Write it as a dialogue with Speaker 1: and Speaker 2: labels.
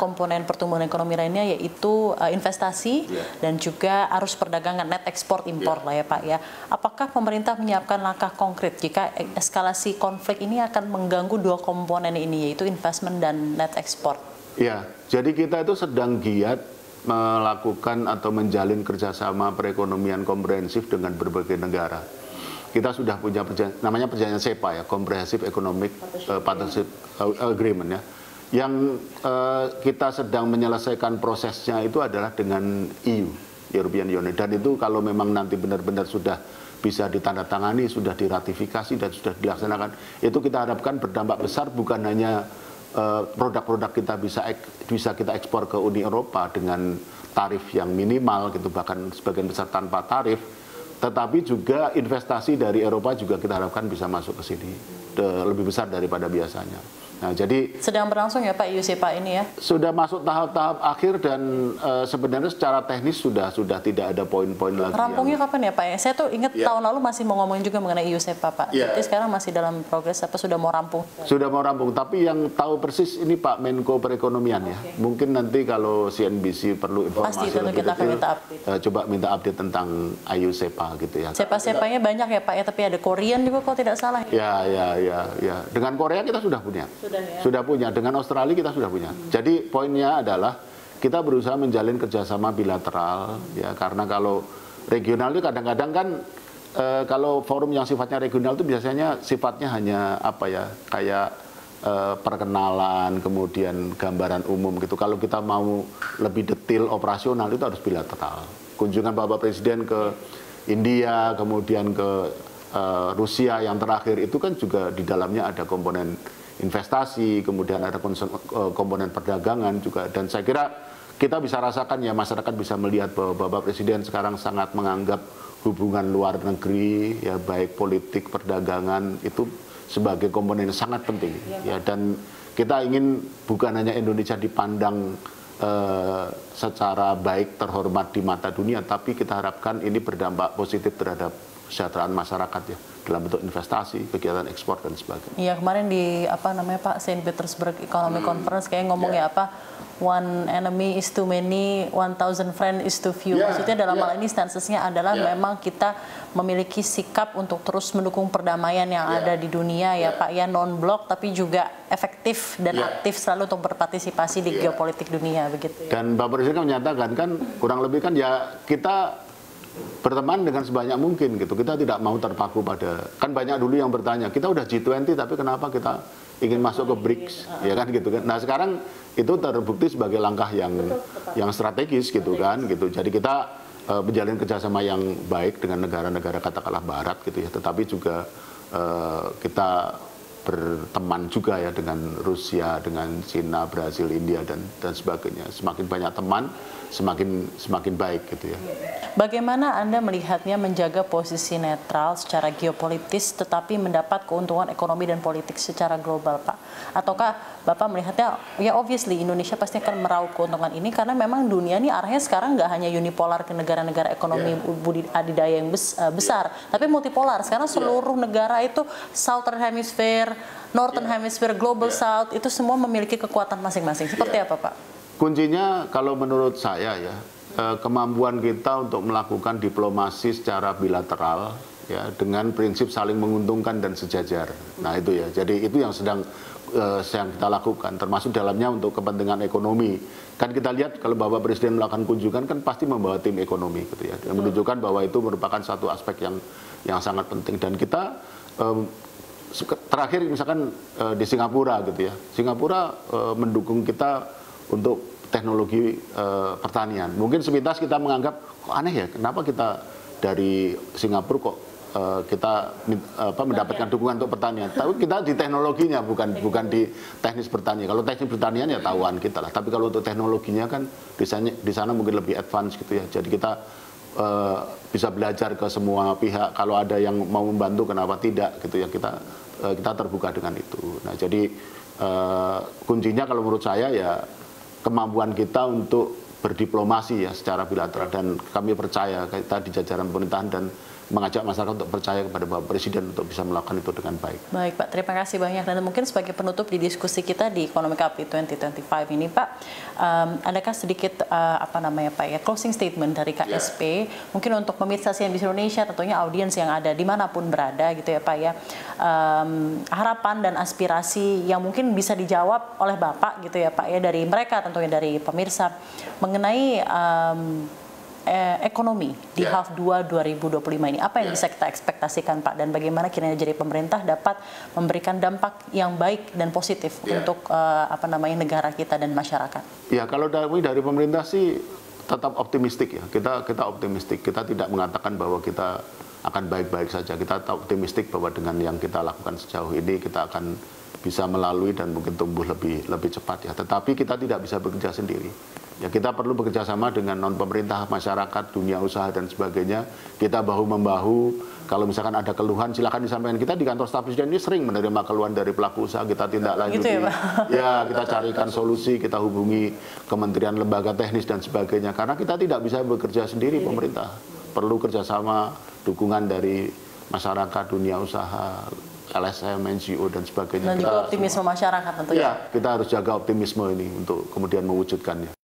Speaker 1: komponen pertumbuhan ekonomi lainnya yaitu investasi dan juga arus perdagangan net ekspor impor lah ya Pak ya. Apakah pemerintah menyiapkan langkah konkret jika eskalasi konflik ini akan mengganggu dua komponen ini yaitu investment dan net ekspor?
Speaker 2: Ya, jadi kita itu sedang giat melakukan atau menjalin kerjasama perekonomian komprehensif dengan berbagai negara. Kita sudah punya namanya perjanjian SEPA ya, Comprehensive Economic Partnership Agreement ya. Yang kita sedang menyelesaikan prosesnya itu adalah dengan EU, European Union. Dan itu kalau memang nanti benar-benar sudah bisa ditandatangani, sudah diratifikasi dan sudah dilaksanakan, itu kita harapkan berdampak besar bukan hanya produk-produk kita bisa kita ekspor ke Uni Eropa dengan tarif yang minimal gitu, bahkan sebagian besar tanpa tarif. Tetapi juga investasi dari Eropa juga kita harapkan bisa masuk ke sini lebih besar daripada biasanya. Nah, jadi
Speaker 1: sedang berlangsung ya Pak IUSEPA ini ya?
Speaker 2: Sudah masuk tahap-tahap akhir dan sebenarnya secara teknis sudah tidak ada poin-poin lagi.
Speaker 1: Rampungnya kapan ya Pak? Saya tuh ingat tahun lalu masih mau ngomongin juga mengenai IUSEPA Pak. Jadi sekarang masih dalam progres apa sudah mau rampung?
Speaker 2: Sudah mau rampung, tapi yang tahu persis ini Pak Menko Perekonomian ya. Mungkin nanti kalau CNBC perlu informasi lebih
Speaker 1: kita akan minta
Speaker 2: update. Coba minta update tentang IUSEPA gitu ya.
Speaker 1: SEPA-SEPA-nya banyak ya Pak ya, tapi ada Korean juga kalau tidak salah.
Speaker 2: Ya. Dengan Korea kita sudah punya. Sudah punya, dengan Australia kita sudah punya. Jadi poinnya adalah kita berusaha menjalin kerjasama bilateral ya, karena kalau regional itu kadang-kadang kan kalau forum yang sifatnya regional itu biasanya sifatnya hanya apa ya, kayak perkenalan, kemudian gambaran umum gitu. Kalau kita mau lebih detail operasional itu harus bilateral. Kunjungan Bapak Presiden ke India, kemudian ke Rusia yang terakhir itu kan juga di dalamnya ada komponen investasi, kemudian ada komponen perdagangan juga. Dan saya kira kita bisa rasakan ya, masyarakat bisa melihat bahwa Bapak Presiden sekarang sangat menganggap hubungan luar negeri ya, baik politik, perdagangan itu sebagai komponen yang sangat penting ya. Dan kita ingin bukan hanya Indonesia dipandang secara baik, terhormat di mata dunia, tapi kita harapkan ini berdampak positif terhadap kesejahteraan masyarakat ya, dalam bentuk investasi, kegiatan ekspor dan sebagainya.
Speaker 1: Iya, kemarin di Pak Saint Petersburg Economic Conference kayak ngomong one enemy is too many, 1,000 friend is too few. Maksudnya dalam hal ini stansesnya adalah memang kita memiliki sikap untuk terus mendukung perdamaian yang ada di dunia ya Pak ya, non-blok tapi juga efektif dan aktif selalu untuk berpartisipasi di geopolitik dunia begitu ya.
Speaker 2: Dan Bapak Presiden menyatakan kan kurang lebih kan ya kita berteman dengan sebanyak mungkin gitu. Kita tidak mau terpaku pada, kan banyak dulu yang bertanya, kita udah G20 tapi kenapa kita ingin masuk ke BRICS, ya kan gitu kan. Nah sekarang itu terbukti sebagai langkah yang strategis gitu kan gitu. Jadi kita menjalin kerjasama yang baik dengan negara-negara katakanlah Barat gitu ya. Tetapi juga kita berteman juga ya dengan Rusia, dengan Cina, Brasil, India dan sebagainya. Semakin banyak teman, semakin baik gitu ya.
Speaker 1: Bagaimana Anda melihatnya menjaga posisi netral secara geopolitis tetapi mendapat keuntungan ekonomi dan politik secara global Pak? Ataukah Bapak melihatnya ya obviously Indonesia pasti akan meraup keuntungan ini karena memang dunia ini arahnya sekarang nggak hanya unipolar ke negara-negara ekonomi adidaya yang besar, tapi multipolar. Sekarang seluruh negara itu Southern Hemisphere, Northern Hemisphere, Global South itu semua memiliki kekuatan masing-masing. Seperti apa Pak?
Speaker 2: Kuncinya kalau menurut saya ya, kemampuan kita untuk melakukan diplomasi secara bilateral ya dengan prinsip saling menguntungkan dan sejajar. Nah itu ya, jadi itu yang sedang kita lakukan, termasuk dalamnya untuk kepentingan ekonomi. Kan kita lihat kalau Bapak Presiden melakukan kunjungan kan pasti membawa tim ekonomi gitu ya, dan menunjukkan bahwa itu merupakan satu aspek yang sangat penting. Dan kita terakhir misalkan di Singapura gitu ya, Singapura mendukung kita untuk teknologi pertanian. Mungkin sepintas kita menganggap kok aneh ya, kenapa kita dari Singapura kok kita mendapatkan dukungan untuk pertanian. Tapi kita di teknologinya, bukan di teknis pertanian. Kalau teknis pertanian ya tahuan kita lah. Tapi kalau untuk teknologinya kan di sana mungkin lebih advance gitu ya. Jadi kita bisa belajar ke semua pihak. Kalau ada yang mau membantu kenapa tidak gitu ya, kita terbuka dengan itu. Nah jadi kuncinya kalau menurut saya ya kemampuan kita untuk berdiplomasi ya secara bilateral, dan kami percaya kita di jajaran pemerintahan dan mengajak masyarakat untuk percaya kepada Bapak Presiden untuk bisa melakukan itu dengan baik.
Speaker 1: Baik Pak, terima kasih banyak. Dan mungkin sebagai penutup di diskusi kita di Economic Update 2025 ini Pak, adakah sedikit Pak ya closing statement dari KSP, mungkin untuk pemirsa CNBC Indonesia, tentunya audiens yang ada dimanapun berada gitu ya Pak ya, harapan dan aspirasi yang mungkin bisa dijawab oleh Bapak gitu ya Pak ya, dari mereka tentunya dari pemirsa mengenai ekonomi di half 2 2025 ini. Apa yang bisa kita ekspektasikan Pak, dan bagaimana kiranya jadi pemerintah dapat memberikan dampak yang baik dan positif untuk negara kita dan masyarakat?
Speaker 2: Ya, kalau dari pemerintah sih tetap optimistik ya. Kita optimistik. Kita tidak mengatakan bahwa kita akan baik-baik saja. Kita tetap optimistik bahwa dengan yang kita lakukan sejauh ini kita akan bisa melalui dan mungkin tumbuh lebih cepat ya. Tetapi kita tidak bisa bekerja sendiri. Ya, kita perlu bekerja sama dengan non-pemerintah, masyarakat, dunia usaha dan sebagainya. Kita bahu-membahu. Kalau misalkan ada keluhan, silakan disampaikan. Kita di kantor staf presiden ini sering menerima keluhan dari pelaku usaha. Kita tindak lanjuti. Gitu ya, kita carikan solusi. Kita hubungi kementerian, lembaga teknis dan sebagainya. Karena kita tidak bisa bekerja sendiri, pemerintah. Perlu kerjasama, dukungan dari masyarakat, dunia usaha, LSM, NGO dan sebagainya.
Speaker 1: Dan juga optimisme masyarakat tentunya.
Speaker 2: Ya, kita harus jaga optimisme ini untuk kemudian mewujudkannya.